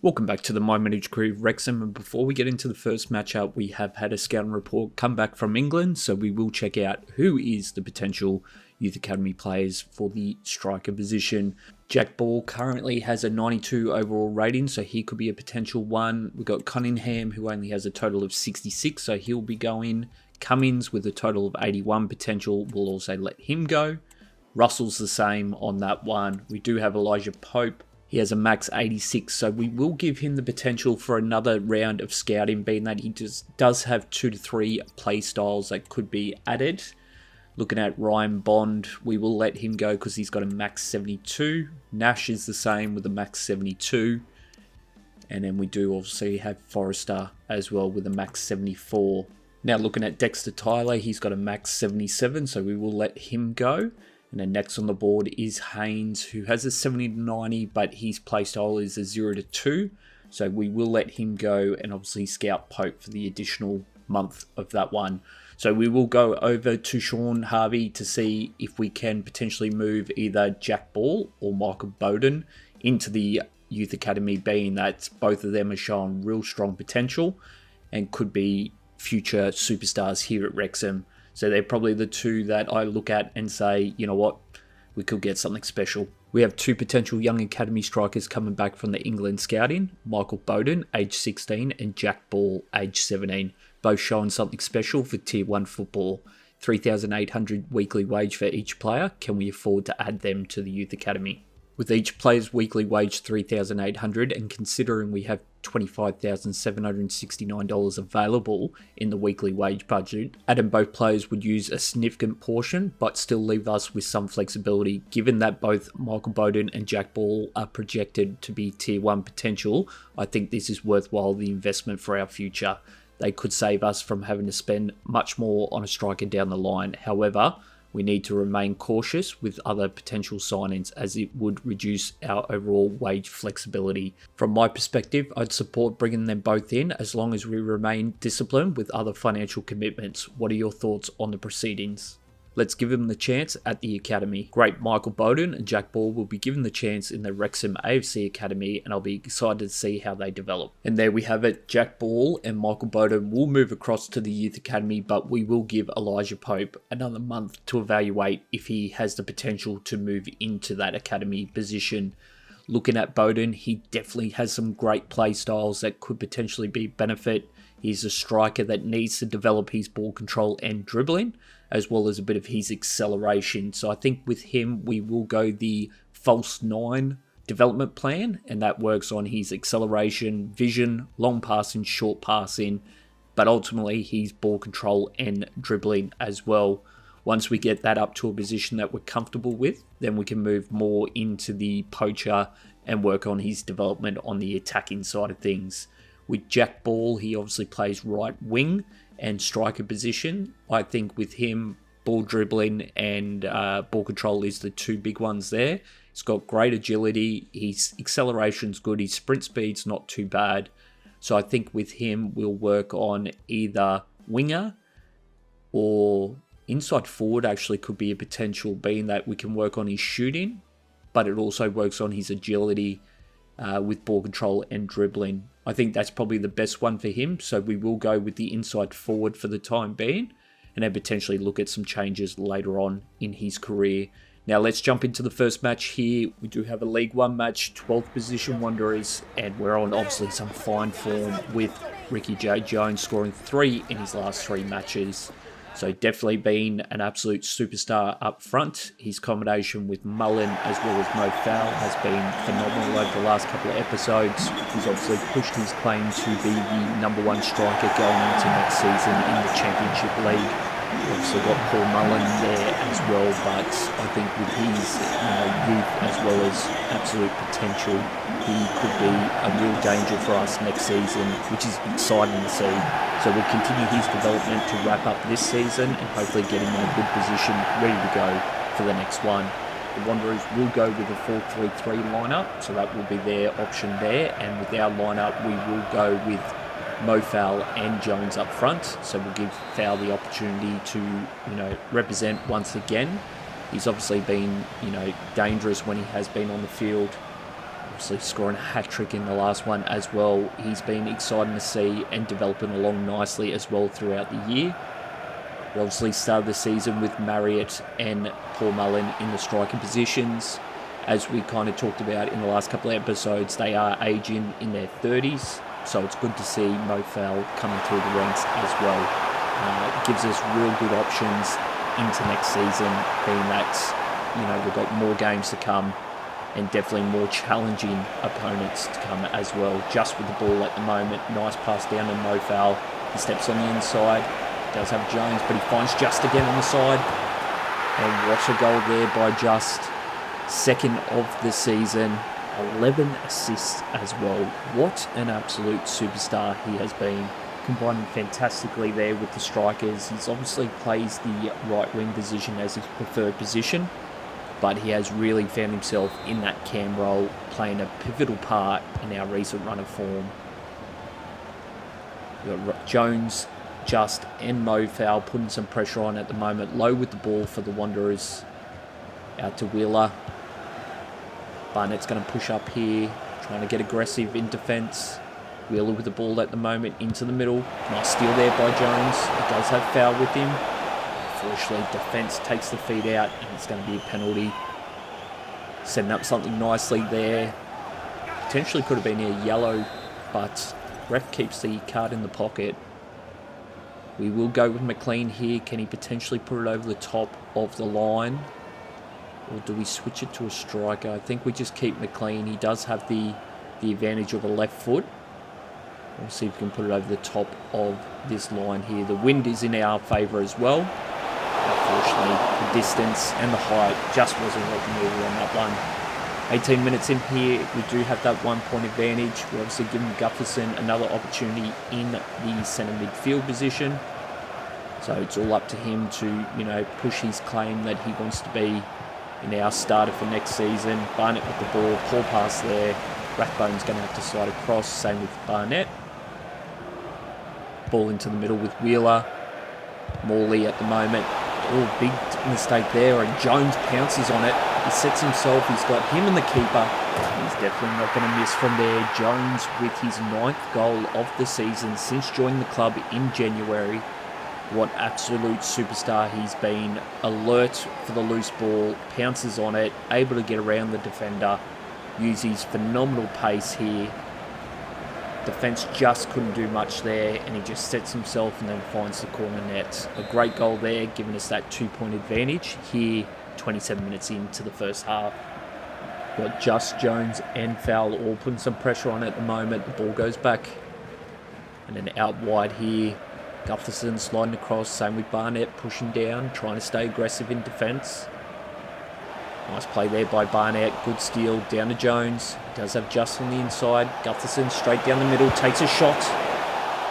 Welcome back to the My Managed Crew Wrexham, and before we get into the first matchup, we have had a scouting report come back from England, so we will check out who is the potential Youth Academy players for the striker position. Jack Ball currently has a 92 overall rating, so he could be a potential one. We've got Cunningham, who only has a total of 66, so he'll be going. Cummins with a total of 81 potential, we'll also let him go. Russell's the same on that one. We do have Elijah Pope. He has a max 86, so we will give him the potential for another round of scouting, being that he does have 2 to 3 play styles that could be added. Looking at Ryan Bond, we will let him go because he's got a max 72. Nash is the same with a max 72. And then we do obviously have Forrester as well with a max 74. Now looking at Dexter Tyler, he's got a max 77, so we will let him go. And then next on the board is Haynes, who has a 70 to 90, but his playstyle is a 0 to 2. So we will let him go and obviously scout Pope for the additional month of that one. So we will go over to Sean Harvey to see if we can potentially move either Jack Ball or Michael Bowden into the Youth Academy, being that both of them are showing real strong potential and could be future superstars here at Wrexham. So they're probably the two that I look at and say, you know what, we could get something special. We have 2 potential young academy strikers coming back from the England scouting. Michael Bowden, age 16, and Jack Ball, age 17. Both showing something special for Tier 1 football. 3,800 weekly wage for each player. Can we afford to add them to the Youth Academy? With each player's weekly wage $3,800, and considering we have $25,769 available in the weekly wage budget, adding both players would use a significant portion, but still leave us with some flexibility. Given that both Michael Bowden and Jack Ball are projected to be Tier 1 potential, I think this is worthwhile the investment for our future. They could save us from having to spend much more on a striker down the line. However, we need to remain cautious with other potential signings, as it would reduce our overall wage flexibility. From my perspective, I'd support bringing them both in as long as we remain disciplined with other financial commitments. What are your thoughts on the proceedings? Let's give them the chance at the Academy. Great, Michael Bowden and Jack Ball will be given the chance in the Wrexham AFC Academy, and I'll be excited to see how they develop. And there we have it. Jack Ball and Michael Bowden will move across to the Youth Academy, but we will give Elijah Pope another month to evaluate if he has the potential to move into that Academy position. Looking at Bowden, he definitely has some great play styles that could potentially be benefit. He's a striker that needs to develop his ball control and dribbling, as well as a bit of his acceleration. So I think with him, we will go the false 9 development plan, and that works on his acceleration, vision, long passing, short passing, but ultimately his ball control and dribbling as well. Once we get that up to a position that we're comfortable with, then we can move more into the poacher and work on his development on the attacking side of things. With Jack Ball, he obviously plays right wing and striker position. I think with him, ball dribbling and ball control is the 2 big ones there. He's got great agility, his acceleration's good, his sprint speed's not too bad. So I think with him, we'll work on either winger or inside forward actually could be a potential, being that we can work on his shooting, but it also works on his agility with ball control and dribbling. I think that's probably the best one for him, so we will go with the inside forward for the time being, and then potentially look at some changes later on in his career. Now let's jump into the first match here. We do have a League 1 match, 12th position Wanderers, and we're on obviously some fine form with Ricky J. Jones scoring 3 in his last 3 matches. So definitely been an absolute superstar up front. His combination with Mullen as well as Mo Fowl has been phenomenal over the last couple of episodes. He's obviously pushed his claim to be the #1 striker going into next season in the Championship League. Obviously got Paul Mullen there as well, but I think with his youth as well as absolute potential, he could be a real danger for us next season, which is exciting to see. So we'll continue his development to wrap up this season and hopefully get him in a good position, ready to go for the next one. The Wanderers will go with a 4-3-3 lineup, so that will be their option there. And with our lineup, we will go with Mo Fowl and Jones up front. So we'll give Fowl the opportunity to, represent once again. He's obviously been, dangerous when he has been on the field. Obviously scoring a hat-trick in the last one as well. He's been exciting to see and developing along nicely as well throughout the year. We obviously started the season with Marriott and Paul Mullen in the striking positions. As we kind of talked about in the last couple of episodes, they are aging in their 30s, so it's good to see Mo Fowl coming through the ranks as well. It gives us real good options into next season, being that, we've got more games to come and definitely more challenging opponents to come as well. Just with the ball at the moment, nice pass down to Mo Fowl. He steps on the inside, does have Jones, but he finds Just again on the side. And what a goal there by Just. Second of the season, 11 assists as well. What an absolute superstar he has been, combining fantastically there with the strikers. He's obviously plays the right wing position as his preferred position, but he has really found himself in that cam role, playing a pivotal part in our recent run of form. We've got Jones, Just and Mo Fowl putting some pressure on at the moment. Low with the ball for the Wanderers. Out to Wheeler. Barnett's going to push up here, trying to get aggressive in defence. Wheeler with the ball at the moment into the middle. Nice steal there by Jones. He does have Fowl with him. Unfortunately, defence takes the feed out and it's going to be a penalty. Setting up something nicely there. Potentially could have been a yellow, but ref keeps the card in the pocket. We will go with McLean here. Can he potentially put it over the top of the line? Or do we switch it to a striker? I think we just keep McLean. He does have the advantage of a left foot. We'll see if we can put it over the top of this line here. The wind is in our favour as well. Unfortunately, the distance and the height just wasn't working really on that one. 18 minutes in here, we do have that 1 point advantage. We're obviously giving Gutherson another opportunity in the centre midfield position. So it's all up to him to, push his claim that he wants to be in our starter for next season. Barnett with the ball, poor pass there. Rathbone's going to have to slide across, same with Barnett. Ball into the middle with Wheeler. Morley at the moment. Oh, big mistake there, and Jones pounces on it. He sets himself, he's got him and the keeper. He's definitely not going to miss from there. Jones with his 9th goal of the season since joining the club in January. What absolute superstar he's been. Alert for the loose ball, pounces on it, able to get around the defender, use his phenomenal pace here. Defence just couldn't do much there, and he just sets himself and then finds the corner net. A great goal there, giving us that 2 point advantage here, 27 minutes into the first half. Got Just, Jones and Fowl all putting some pressure on at the moment. The ball goes back and then out wide here. Gutherson sliding across, same with Barnett, pushing down, trying to stay aggressive in defence. Nice play there by Barnett, good steal, down to Jones. He does have Just on the inside. Gutherson straight down the middle, takes a shot.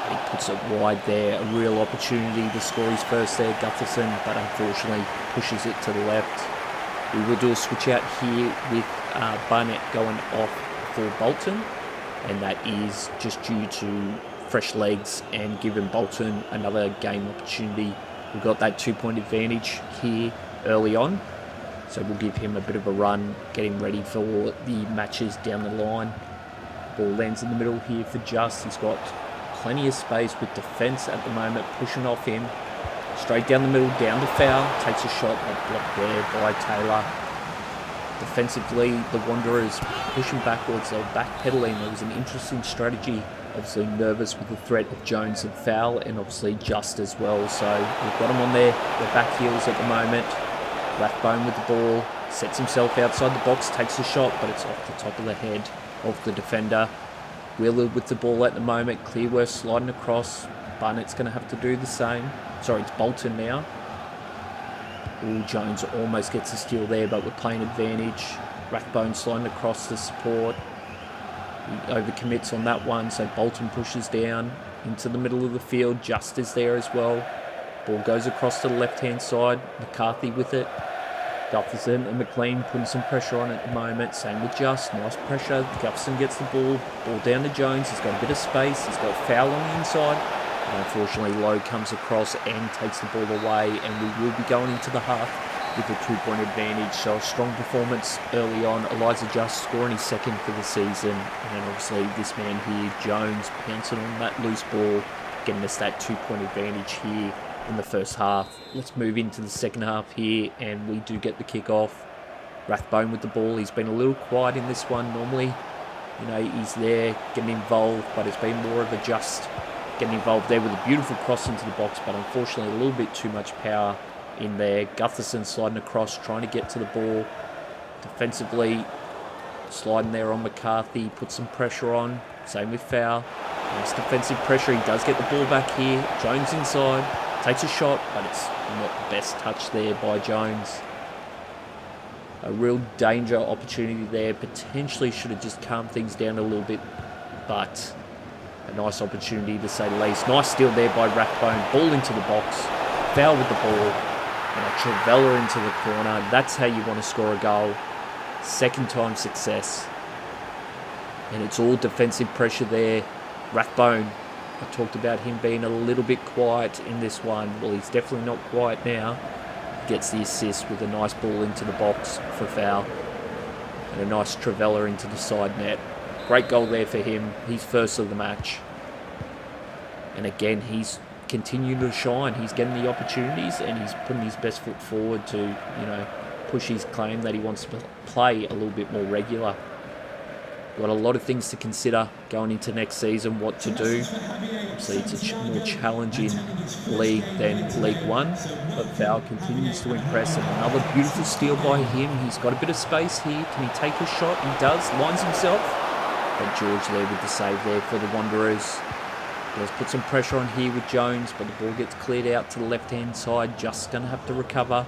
He puts it wide there, a real opportunity to score his first there, Gutherson, but unfortunately pushes it to the left. We will do a switch out here with Barnett going off for Bolton, and that is just due to fresh legs and giving Bolton another game opportunity. We've got that 2 point advantage here early on, so we'll give him a bit of a run, getting ready for the matches down the line. Ball lands in the middle here for Just. He's got plenty of space with defence at the moment, pushing off him. Straight down the middle, down to Fowl, takes a shot, blocked there by Taylor. Defensively, the Wanderers pushing backwards, they were backpedaling. It was an interesting strategy. Obviously nervous with the threat of Jones and Fowl, and obviously Just as well. So we've got him on their back heels at the moment. Rathbone with the ball, sets himself outside the box, takes a shot, but it's off the top of the head of the defender. Wheeler with the ball at the moment. Clearworth sliding across. Barnett's going to have to do the same. Sorry, it's Bolton now. Ooh, Jones almost gets a steal there, but we're playing advantage. Rathbone sliding across the support. He overcommits on that one, so Bolton pushes down into the middle of the field. Just is there as well. Ball goes across to the left-hand side. McCarthy with it. Gutherson and McLean putting some pressure on at the moment. Same with Just. Nice pressure. Gutherson gets the ball. Ball down to Jones. He's got a bit of space. He's got Fowl on the inside. And unfortunately, Lowe comes across and takes the ball away, and we will be going into the half with a 2-point advantage. So a strong performance early on. Elijah Just scoring his second for the season. And then obviously this man here, Jones, pouncing on that loose ball, getting us that 2-point advantage here in the first half. Let's move into the second half here, and we do get the kickoff. Rathbone with the ball. He's been a little quiet in this one. Normally, he's there getting involved, but it's been more of a Just getting involved there with a beautiful cross into the box, but unfortunately a little bit too much power in there. Gutherson sliding across, trying to get to the ball. Defensively, sliding there on McCarthy, put some pressure on. Same with Fowl. Nice defensive pressure. He does get the ball back here. Jones inside, takes a shot, but it's not the best touch there by Jones. A real danger opportunity there. Potentially should have just calmed things down a little bit, but a nice opportunity to say the least. Nice steal there by Rathbone. Ball into the box. Foul with the ball. And a Trevella into the corner. That's how you want to score a goal. Second time success. And it's all defensive pressure there. Rathbone, I talked about him being a little bit quiet in this one. Well, he's definitely not quiet now. Gets the assist with a nice ball into the box for Foul. And a nice Trevella into the side net. Great goal there for him. He's first of the match. And again, he's continuing to shine. He's getting the opportunities and he's putting his best foot forward to, push his claim that he wants to play a little bit more regular. Got a lot of things to consider going into next season, what to do. Obviously, it's a more challenging league than League One, but Fowl continues to impress. And another beautiful steal by him. He's got a bit of space here. Can he take a shot? He does. Lines himself. But George there with the save there for the Wanderers. Does put some pressure on here with Jones, but the ball gets cleared out to the left-hand side. Just going to have to recover.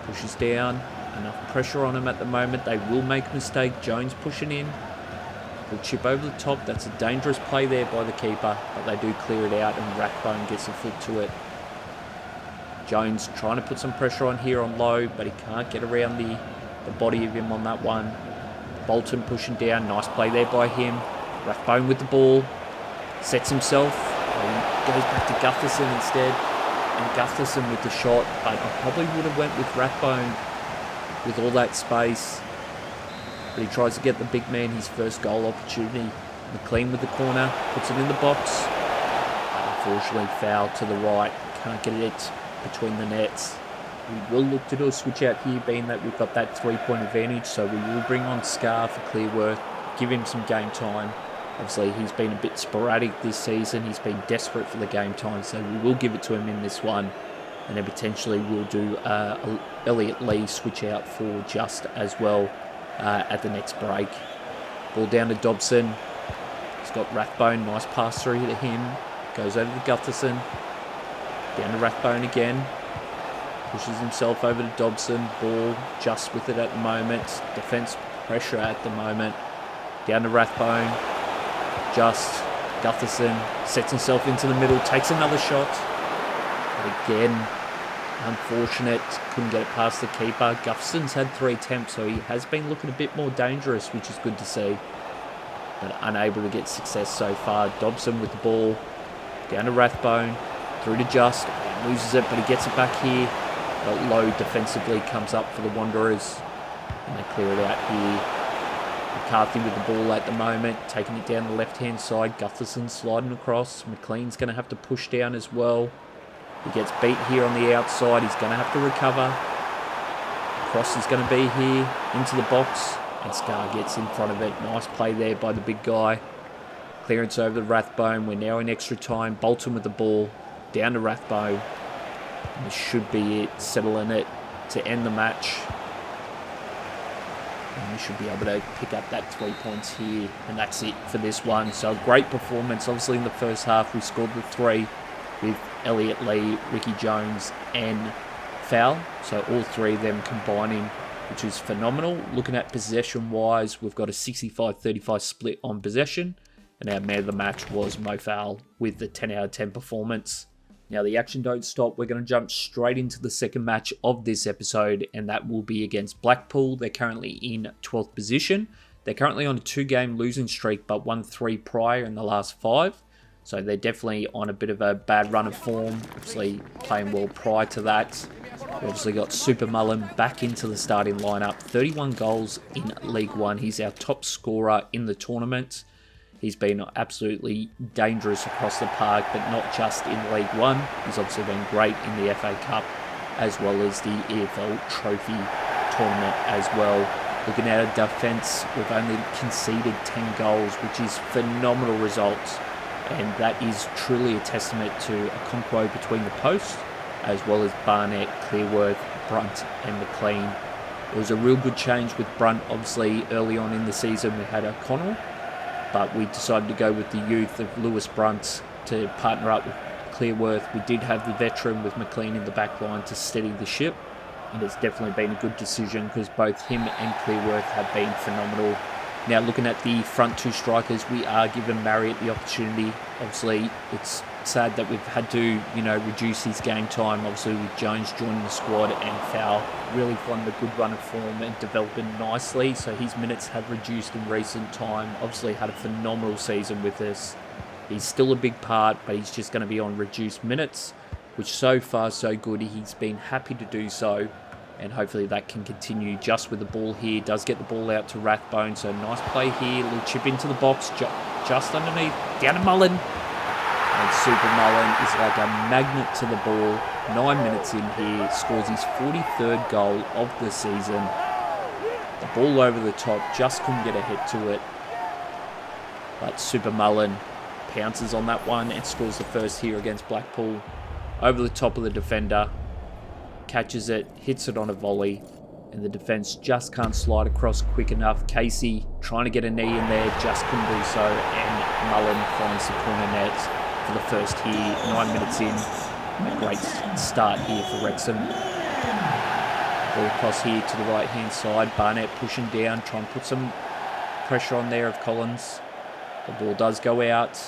Pushes down. Enough pressure on him at the moment. They will make a mistake. Jones pushing in. Will chip over the top. That's a dangerous play there by the keeper, but they do clear it out and Rathbone gets a foot to it. Jones trying to put some pressure on here on low, but he can't get around the body of him on that one. Bolton pushing down. Nice play there by him. Rathbone with the ball. Sets himself. Goes back to Gutherson instead. And Gutherson with the shot, but I probably would have went with Rathbone with all that space. But he tries to get the big man his first goal opportunity. McLean with the corner, puts it in the box. Unfortunately, foul to the right. Can't get it between the nets. We will look to do a switch out here, being that we've got that 3-point advantage. So we will bring on Scar for Clearworth, give him some game time. Obviously, he's been a bit sporadic this season. He's been desperate for the game time, so we will give it to him in this one. And then potentially we'll do Elliot Lee switch out for Just as well at the next break. Ball down to Dobson. He's got Rathbone. Nice pass through to him. Goes over to Gutherson. Down to Rathbone again. Pushes himself over to Dobson. Ball Just with it at the moment. Defence pressure at the moment. Down to Rathbone. Just Gutherson sets himself into the middle. Takes another shot. But again, unfortunate, couldn't get it past the keeper. Gutterson's had 3 attempts, so he has been looking a bit more dangerous, which is good to see. But unable to get success so far. Dobson with the ball. Down to Rathbone. Through to Just. Loses it, but he gets it back here. But low defensively comes up for the Wanderers. And they clear it out here. McCarthy with the ball at the moment. Taking it down the left-hand side. Gutherson sliding across. McLean's going to have to push down as well. He gets beat here on the outside. He's going to have to recover. Cross is going to be here into the box. And Scar gets in front of it. Nice play there by the big guy. Clearance over the Rathbone. We're now in extra time. Bolton with the ball. Down to Rathbone. And this should be it. Settling it to end the match. And we should be able to pick up that 3 points here. And that's it for this one. So a great performance. Obviously in the first half we scored the 3 with Elliot Lee, Ricky Jones and Fowl. So all 3 of them combining, which is phenomenal. Looking at possession-wise, we've got a 65-35 split on possession. And our man of the match was Mo Fowl with the 10 out of 10 performance. Now the action don't stop. We're going to jump straight into the second match of this episode. And that will be against Blackpool. They're currently in 12th position. They're currently on a 2-game losing streak, but won 3 prior in the last 5. So they're definitely on a bit of a bad run of form. Obviously playing well prior to that. We obviously got Super Mullen back into the starting lineup. 31 goals in League One. He's our top scorer in the tournament. He's been absolutely dangerous across the park, but not just in League One. He's obviously been great in the FA Cup as well as the EFL Trophy tournament as well. Looking at our defence, we've only conceded 10 goals, which is phenomenal results. And that is truly a testament to a Okonkwo between the posts, as well as Barnett, Clearworth, Brunt and McLean. It was a real good change with Brunt. Obviously, early on in the season, we had O'Connell, but we decided to go with the youth of Lewis Brunt to partner up with Clearworth. We did have the veteran with McLean in the back line to steady the ship, and it's definitely been a good decision because both him and Clearworth have been phenomenal. Now, looking at the front two strikers, we are giving Marriott the opportunity. Obviously, it's sad that we've had to, reduce his game time, obviously with Jones joining the squad and Fowl really finding a good run of form and developing nicely, so his minutes have reduced in recent time. Obviously had a phenomenal season with us. He's still a big part, but he's just going to be on reduced minutes, which so far so good. He's been happy to do so, and hopefully that can continue. Just with the ball here, does get the ball out to Rathbone, so nice play here, little chip into the box, just underneath, down to Mullen. And Super Mullen is like a magnet to the ball. 9 minutes in here, scores his 43rd goal of the season. The ball over the top, just couldn't get a hit to it. But Super Mullen pounces on that one and scores the first here against Blackpool. Over the top of the defender, catches it, hits it on a volley, and the defence just can't slide across quick enough. Casey trying to get a knee in there, just couldn't do so, and Mullen finds the corner net for the first here. 9 minutes in, a great start here for Wrexham. Ball across here to the right hand side, Barnett pushing down, trying to put some pressure on there of Collins. The ball does go out.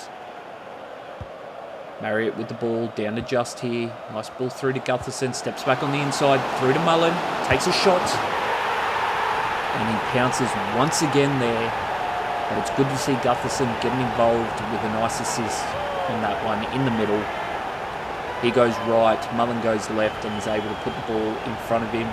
Marriott with the ball, down to Just here. Nice ball through to Gutherson, steps back on the inside, through to Mullen, takes a shot. And he pounces once again there. But it's good to see Gutherson getting involved with a nice assist on that one in the middle. He goes right, Mullen goes left and is able to put the ball in front of him.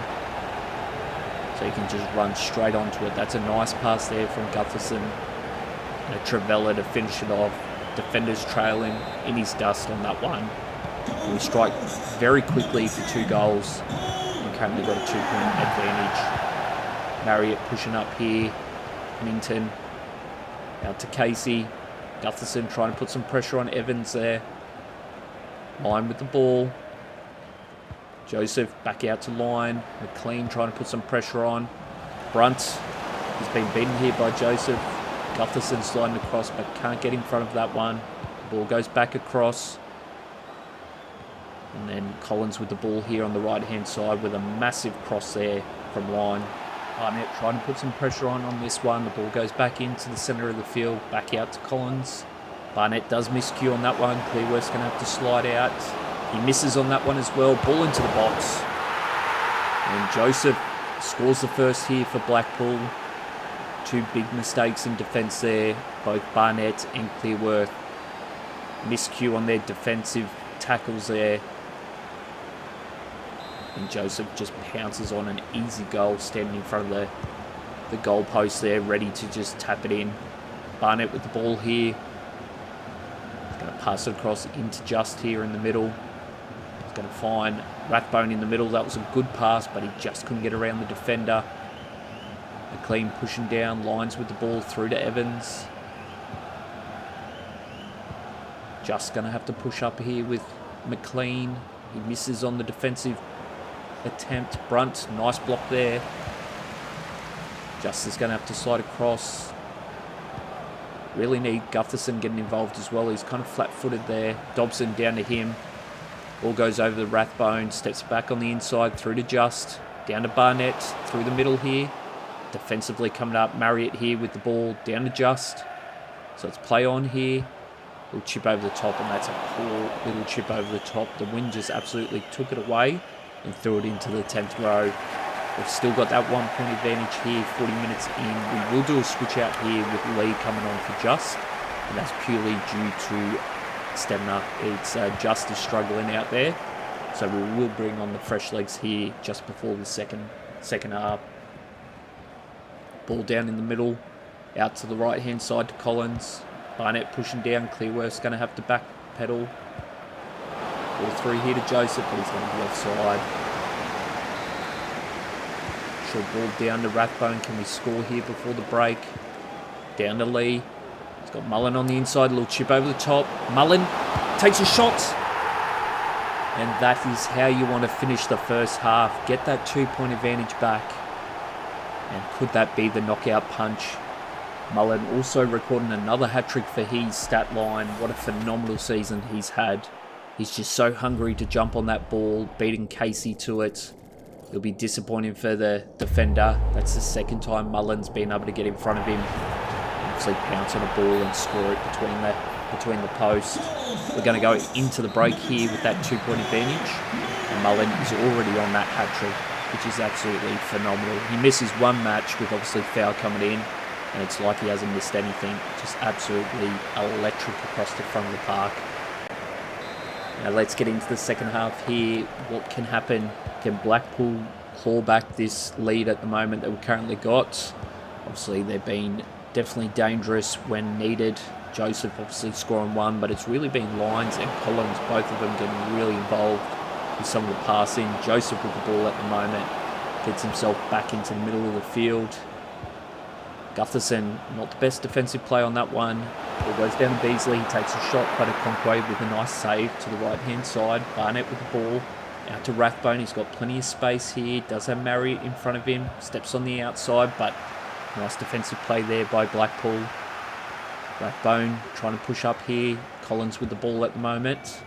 So he can just run straight onto it. That's a nice pass there from Gutherson. And a Travella to finish it off. Defenders trailing in his dust on that one. And we strike very quickly for 2 goals and currently got a 2-point advantage. Marriott pushing up here. Minton out to Casey. Gutherson trying to put some pressure on Evans there. Line with the ball. Joseph back out to line. McLean trying to put some pressure on. Brunt has been beaten here by Joseph. Gutherson sliding across but can't get in front of that one. The ball goes back across. And then Collins with the ball here on the right hand side with a massive cross there from line. Barnett trying to put some pressure on this one. The ball goes back into the centre of the field, back out to Collins. Barnett does miscue on that one. Clearworth's going to have to slide out. He misses on that one as well. Ball into the box. And Joseph scores the first here for Blackpool. 2 big mistakes in defence there. Both Barnett and Clearworth miscue on their defensive tackles there. And Joseph just pounces on an easy goal, standing in front of the goal post there, ready to just tap it in. Barnett with the ball here. He's going to pass it across into Just here in the middle. He's going to find Rathbone in the middle. That was a good pass, but he just couldn't get around the defender. McLean pushing down, lines with the ball through to Evans. Just going to have to push up here with McLean. He misses on the defensive attempt. Brunt, nice block there. Just is going to have to slide across. Really need Gutherson getting involved as well. He's kind of flat-footed there. Dobson down to him. Ball goes over the Rathbone, steps back on the inside, through to Just. Down to Barnett, through the middle here. Defensively coming up, Marriott here with the ball, down to Just. So it's play on here. Little chip over the top, and that's a poor little chip over the top. The wind just absolutely took it away and threw it into the 10th row. We've still got that 1-point advantage here, 40 minutes in. We will do a switch out here with Lee coming on for Just, and that's purely due to stamina. It's Just is struggling out there, So we will bring on the fresh legs here just before the second half. Ball down in the middle, out to the right-hand side to Collins. Barnett pushing down. Clearworth's going to have to back pedal. Ball through here to Joseph, but he's going to be offside. Short ball down to Rathbone. Can we score here before the break? Down to Lee. He's got Mullen on the inside. A little chip over the top. Mullen takes a shot. And that is how you want to finish the first half. Get that 2-point advantage back. And could that be the knockout punch? Mullen also recording another hat-trick for his stat line. What a phenomenal season he's had. He's just so hungry to jump on that ball, beating Casey to it. It'll be disappointing for the defender. That's the second time Mullen's been able to get in front of him. Obviously pounce on a ball and score it between the posts. We're going to go into the break here with that 2-point advantage. And Mullen is already on that hat-trick, which is absolutely phenomenal. He misses one match with obviously foul coming in, and it's like he hasn't missed anything. Just absolutely electric across the front of the park. Now let's get into the second half here. What can happen? Can Blackpool claw back this lead at the moment that we've currently got? Obviously they've been definitely dangerous when needed. Joseph obviously scoring one, but it's really been Lyons and Collins, both of them getting really involved with some of the passing. Joseph with the ball at the moment gets himself back into the middle of the field. Gutherson, not the best defensive play on that one. Ball goes down to Beasley. He takes a shot, but Okonkwo with a nice save to the right-hand side. Barnett with the ball. Out to Rathbone. He's got plenty of space here. Does have Marriott in front of him. Steps on the outside, but nice defensive play there by Blackpool. Rathbone trying to push up here. Collins with the ball at the moment.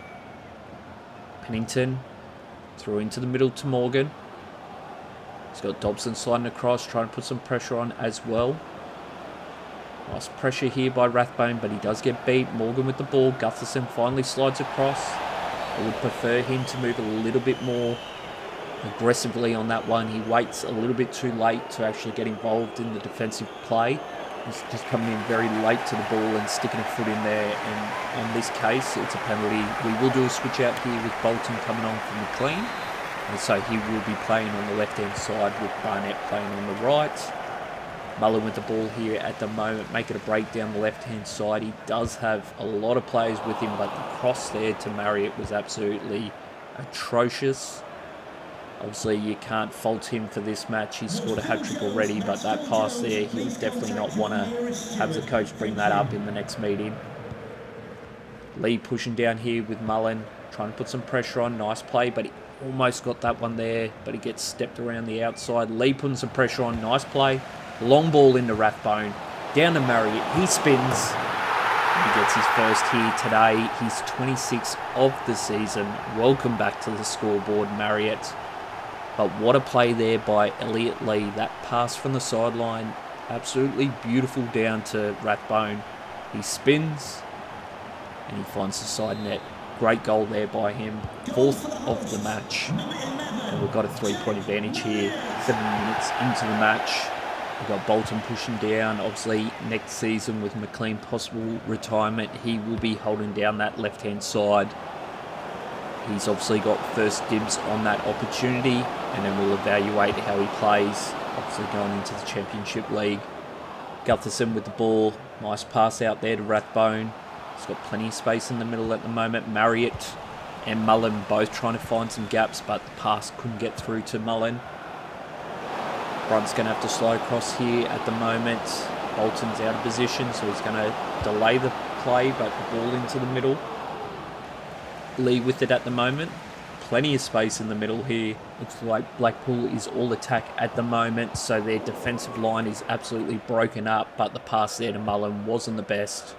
Pennington through into the middle to Morgan. He's got Dobson sliding across, trying to put some pressure on as well. Nice pressure here by Rathbone, but he does get beat. Morgan with the ball. Gutherson finally slides across. I would prefer him to move a little bit more aggressively on that one. He waits a little bit too late to actually get involved in the defensive play. He's just coming in very late to the ball and sticking a foot in there. And on this case, it's a penalty. We will do a switch out here with Bolton coming on from McLean. And so he will be playing on the left-hand side with Barnett playing on the right. Mullen with the ball here at the moment, making a break down the left-hand side. He does have a lot of players with him, but the cross there to Marriott was absolutely atrocious. Obviously, you can't fault him for this match. He's scored a hat-trick already, but that pass there, he would definitely not want to have the coach bring that up in the next meeting. Lee pushing down here with Mullen, trying to put some pressure on. Nice play, but he almost got that one there, but he gets stepped around the outside. Lee putting some pressure on. Nice play. Long ball into Rathbone. Down to Marriott. He spins. He gets his first here today. He's 26 of the season. Welcome back to the scoreboard, Marriott. But what a play there by Elliot Lee. That pass from the sideline. Absolutely beautiful down to Rathbone. He spins and he finds the side net. Great goal there by him. Fourth of the match. And we've got a 3-point advantage here. 7 minutes into the match. We've got Bolton pushing down. Obviously, next season with McLean possible retirement, he will be holding down that left-hand side. He's obviously got first dibs on that opportunity, and then we'll evaluate how he plays, obviously going into the Championship League. Gutherson with the ball. Nice pass out there to Rathbone. He's got plenty of space in the middle at the moment. Marriott and Mullen both trying to find some gaps, but the pass couldn't get through to Mullen. Brunt's going to have to slide across here at the moment. Bolton's out of position, so he's going to delay the play, but the ball into the middle. Lee with it at the moment. Plenty of space in the middle here. Looks like Blackpool is all attack at the moment, so their defensive line is absolutely broken up, but the pass there to Mullen wasn't the best.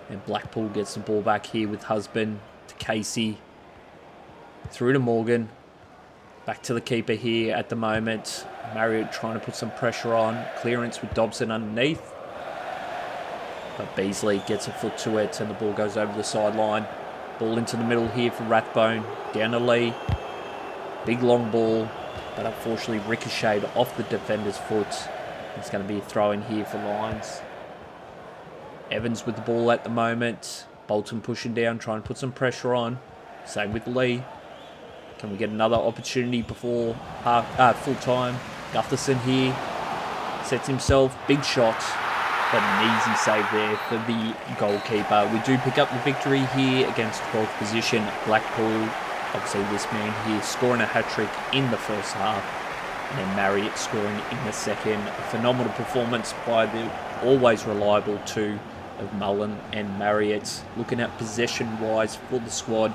And Blackpool gets the ball back here with Husband to Casey. Through to Morgan. Back to the keeper here at the moment. Marriott trying to put some pressure on. Clearance with Dobson underneath. But Beasley gets a foot to it and the ball goes over the sideline. Ball into the middle here for Rathbone. Down to Lee. Big long ball. But unfortunately ricocheted off the defender's foot. It's going to be a throw in here for Lyons. Evans with the ball at the moment. Bolton pushing down, trying to put some pressure on. Same with Lee. Can we get another opportunity before full time? Gutherson here sets himself, big shot, but an easy save there for the goalkeeper. We do pick up the victory here against 12th position Blackpool. Obviously this man here scoring a hat-trick in the first half, and then Marriott scoring in the second. A phenomenal performance by the always reliable two of Mullen and Marriott. Looking at possession-wise for the squad,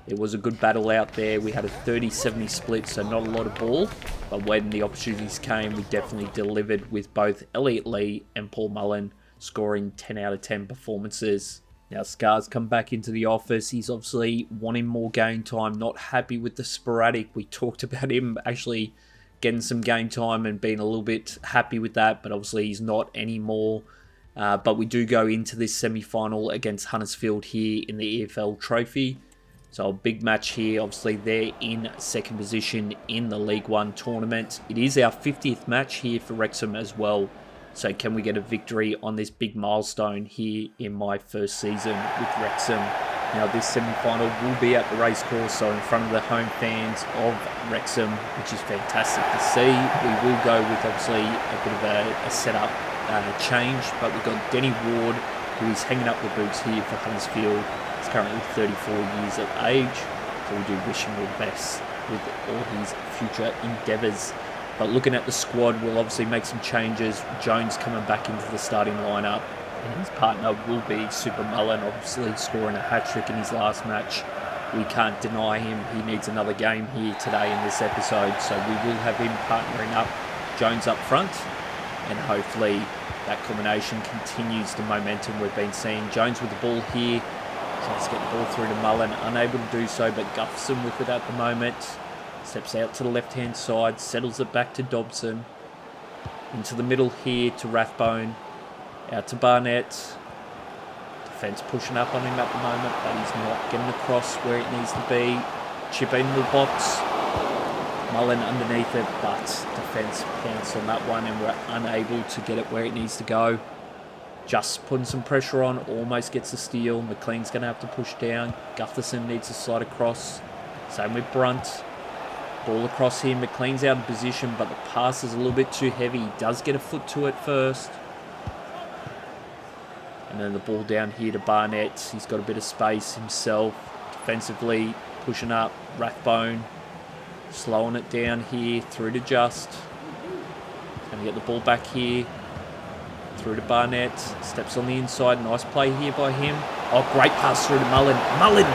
it was a good battle out there. We had a 30-70 split, so not a lot of ball. But when the opportunities came, we definitely delivered with both Elliot Lee and Paul Mullen scoring 10 out of 10 performances. Now Scar's come back into the office. He's obviously wanting more game time, not happy with the sporadic. We talked about him actually getting some game time and being a little bit happy with that, but obviously he's not anymore. But we do go into this semi-final against Huddersfield here in the EFL Trophy. So a big match here. Obviously they're in second position in the League One tournament. It is our 50th match here for Wrexham as well. So can we get a victory on this big milestone here in my first season with Wrexham? Now this semi-final will be at the racecourse, so in front of the home fans of Wrexham, which is fantastic to see. We will go with obviously a bit of a setup change, but we've got Denny Ward, who is hanging up the boots here for Huddersfield. He's currently 34 years of age, so we do wish him all the best with all his future endeavours. But looking at the squad, we'll obviously make some changes. Jones coming back into the starting lineup, and his partner will be Super Mullen, obviously scoring a hat-trick in his last match. We can't deny him. He needs another game here today in this episode, so we will have him partnering up Jones up front, and hopefully that combination continues the momentum we've been seeing. Jones with the ball here, tries to get the ball through to Mullen, unable to do so, but Gutherson with it at the moment. Steps out to the left-hand side, settles it back to Dobson. Into the middle here to Rathbone. Out to Barnett. Defence pushing up on him at the moment, but he's not getting across where it needs to be. Chip in the box. Mullen underneath it, but defence pounced on that one and we're unable to get it where it needs to go. Just putting some pressure on, almost gets the steal. McLean's going to have to push down. Gutherson needs to slide across. Same with Brunt. Ball across here. McLean's out of position, but the pass is a little bit too heavy. He does get a foot to it first. And then the ball down here to Barnett. He's got a bit of space himself. Defensively, pushing up. Rathbone. Slowing it down here. Through to Just. Going to get the ball back here. Through to Barnett. Steps on the inside. Nice play here by him. Oh, great pass through to Mullen. Mullen!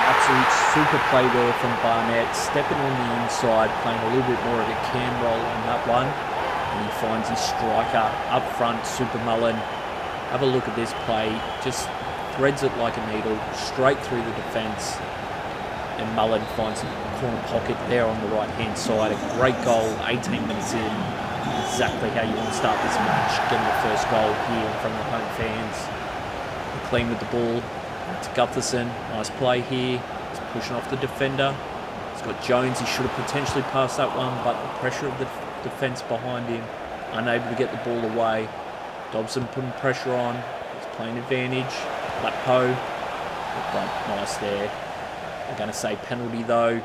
Absolute super play there from Barnett. Stepping on the inside. Playing a little bit more of a cam roll on that one. And he finds his striker up front. Super Mullen. Have a look at this play. Just threads it like a needle. Straight through the defence. And Mullen finds a corner pocket there on the right-hand side. A great goal. 18 minutes in. Exactly how you want to start this match. Getting the first goal here from the home fans. McLean with the ball. To Gutherson. Nice play here. He's pushing off the defender. He's got Jones. He should have potentially passed that one, but the pressure of the defence behind him. Unable to get the ball away. Dobson putting pressure on. He's playing advantage. Lappo. Nice there. They're going to say penalty though.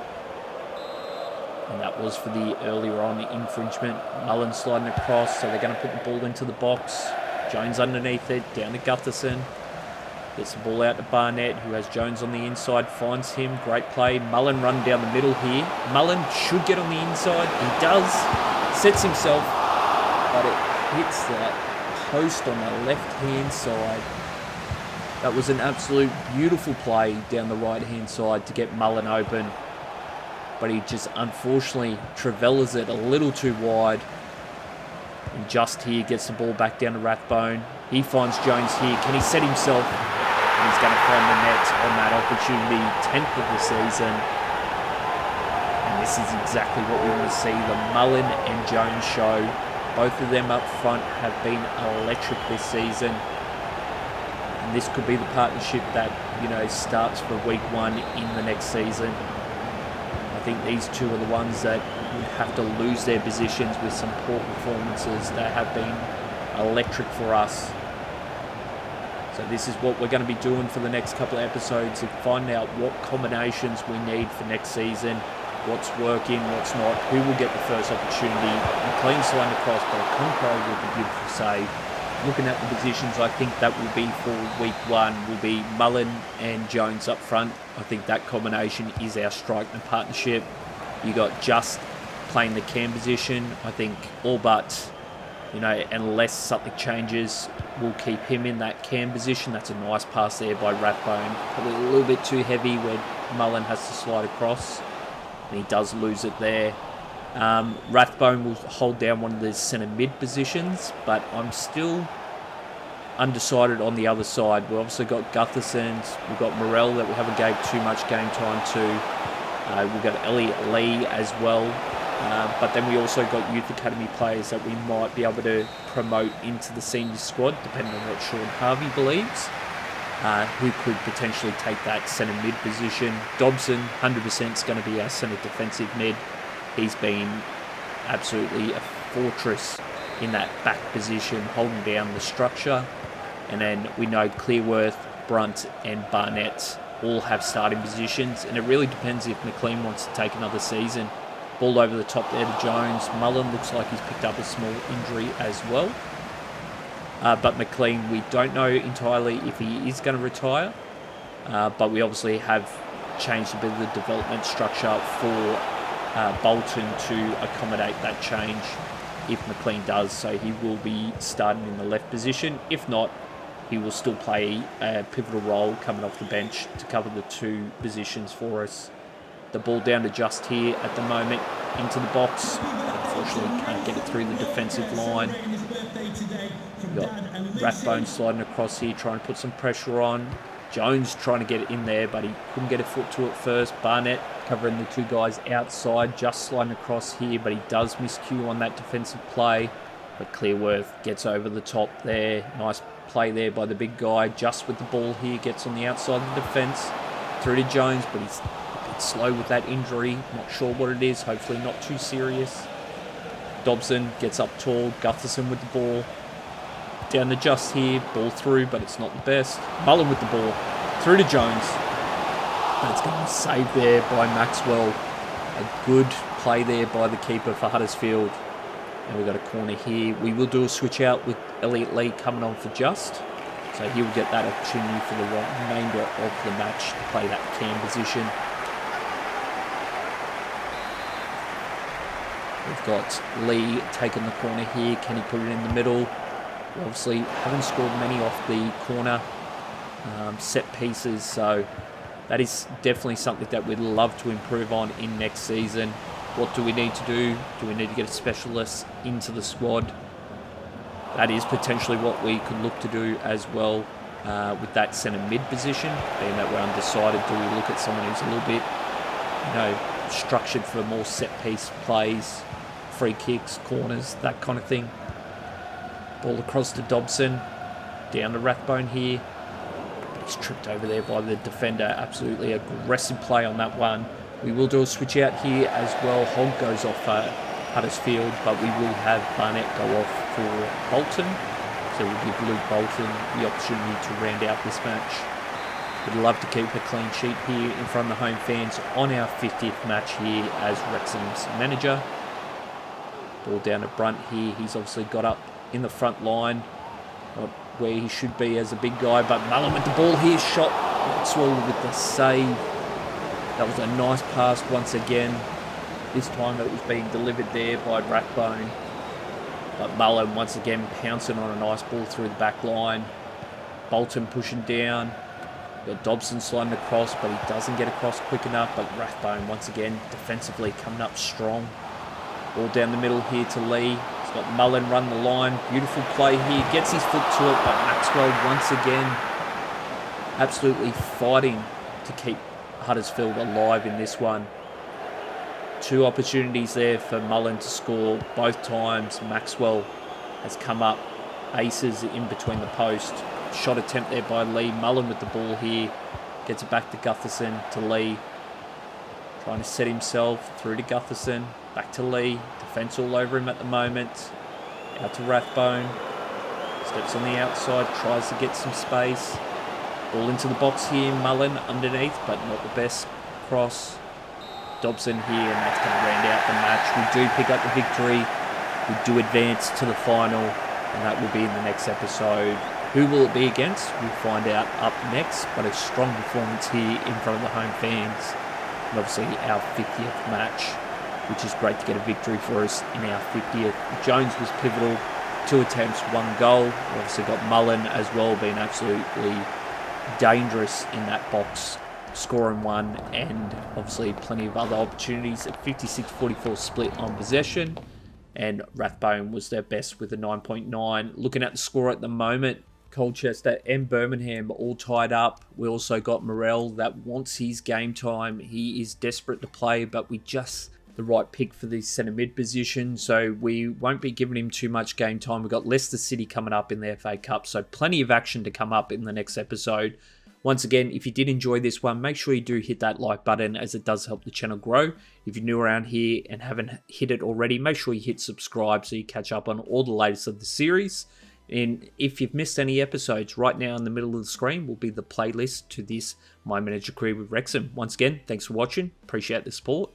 And that was for the earlier on infringement. Mullen sliding across, so they're going to put the ball into the box. Jones underneath it, down to Gutherson. Gets the ball out to Barnett, who has Jones on the inside, finds him. Great play. Mullen run down the middle here. Mullen should get on the inside. He does. Sets himself, but it hits that post on the left-hand side. That was an absolute beautiful play down the right-hand side to get Mullen open. But he just, unfortunately, travelers it a little too wide. And just here gets the ball back down to Rathbone. He finds Jones here. Can he set himself? And he's going to find the net on that opportunity. 10th of the season. And this is exactly what we want to see. The Mullen and Jones show. Both of them up front have been electric this season. And this could be the partnership that, starts for week 1 in the next season. I think these two are the ones that would have to lose their positions with some poor performances. They have been electric for us. So So this is what we're going to be doing for the next couple of episodes, and finding out what combinations we need for next season, what's working, what's not, who will get the first opportunity. McLean's line across, but a Conqueror with a beautiful save. Looking at the positions, I think that will be for week 1 will be Mullen and Jones up front. I think that combination is our striker partnership. You got Just playing the cam position. I think all but, unless something changes, we'll keep him in that cam position. That's a nice pass there by Rathbone. Probably a little bit too heavy where Mullen has to slide across, and he does lose it there. Rathbone will hold down one of the centre mid positions, but I'm still undecided on the other side. We've obviously got Gutherson, we've got Morell that we haven't gave too much game time to. We've got Elliot Lee as well. But then we also got youth academy players that we might be able to promote into the senior squad, depending on what Sean Harvey believes, who could potentially take that centre mid position. Dobson, 100% is going to be our centre defensive mid. He's been absolutely a fortress in that back position, holding down the structure. And then we know Clearworth, Brunt and Barnett all have starting positions, and it really depends if McLean wants to take another season. Ball over the top there to Jones. Mullen looks like he's picked up a small injury as well. But McLean, we don't know entirely if he is going to retire. But we obviously have changed a bit of the development structure for Bolton to accommodate that change if McLean does. So he will be starting in the left position. If not, he will still play a pivotal role coming off the bench to cover the 2 positions for us. The ball down to Just here at the moment, into the box. Unfortunately, can't get it through the defensive line. We've got Rathbone sliding across here, trying to put some pressure on. Jones trying to get it in there, but he couldn't get a foot to it first. Barnett covering the 2 guys outside, Just sliding across here, but he does miscue on that defensive play. But Clearworth gets over the top there. Nice play there by the big guy. Just with the ball here, gets on the outside of the defence. Through to Jones, but he's a bit slow with that injury. Not sure what it is, hopefully not too serious. Dobson gets up tall, Gutherson with the ball. Down to Just here, ball through, but it's not the best. Mullen with the ball, through to Jones. But it's going to be saved there by Maxwell. A good play there by the keeper for Huddersfield. And we've got a corner here. We will do a switch out with Elliot Lee coming on for Just. So he will get that opportunity for the remainder of the match to play that cam position. We've got Lee taking the corner here. Can he put it in the middle? We obviously haven't scored many off the corner set pieces, so that is definitely something that we'd love to improve on in next season. What do we need to do? Do we need to get a specialist into the squad? That is potentially what we could look to do as well with that centre mid position, being that we're undecided. Do we look at someone who's a little bit, structured for more set piece plays, free kicks, corners, that kind of thing? Ball across to Dobson, down to Rathbone here. He's tripped over there by the defender. Absolutely aggressive play on that one. We will do a switch out here as well. Hogg goes off Huddersfield, but we will have Barnett go off for Bolton. So we'll give Luke Bolton the opportunity to round out this match. We'd love to keep a clean sheet here in front of the home fans on our 50th match here as Wrexham's manager. Ball down to Brunt here. He's obviously got up in the front line, not where he should be as a big guy, but Mullen with the ball here, shot Maxwell with the save. That was a nice pass once again. This time it was being delivered there by Rathbone. But Mullen once again pouncing on a nice ball through the back line. Bolton pushing down. Got Dobson sliding across, but he doesn't get across quick enough. But Rathbone once again defensively coming up strong. Ball down the middle here to Lee. He's got Mullen run the line. Beautiful play here. Gets his foot to it, but Maxwell once again absolutely fighting to keep Huddersfield alive in this one. 2 opportunities there for Mullen to score. Both times Maxwell has come up aces in between the post. Shot attempt there by Lee. Mullen with the ball here. Gets it back to Gutherson, to Lee. Trying to set himself through to Gutherson. Back to Lee. Defence all over him at the moment. Out to Rathbone. Steps on the outside, tries to get some space. Ball into the box here, Mullen underneath, but not the best cross. Dobson here, and that's going to round out the match. We do pick up the victory. We do advance to the final, and that will be in the next episode. Who will it be against? We'll find out up next, but a strong performance here in front of the home fans. And obviously our 50th match, which is great to get a victory for us in our 50th. Jones was pivotal, 2 attempts, 1 goal. We obviously got Mullen as well, being absolutely dangerous in that box, scoring 1, and obviously plenty of other opportunities. A 56-44 split on possession, and Rathbone was their best with a 9.9. Looking at the score at the moment, Colchester and Birmingham all tied up. We also got Morel that wants his game time. He is desperate to play, but we just the right pick for the centre mid position, so we won't be giving him too much game time. We've got Leicester City coming up in the FA Cup, so plenty of action to come up in the next episode. Once again, if you did enjoy this one, make sure you do hit that like button, as it does help the channel grow. If you're new around here and haven't hit it already, make sure you hit subscribe so you catch up on all the latest of the series. And if you've missed any episodes, right now in the middle of the screen will be the playlist to this My Manager Career with Wrexham. Once again, thanks for watching. Appreciate the support.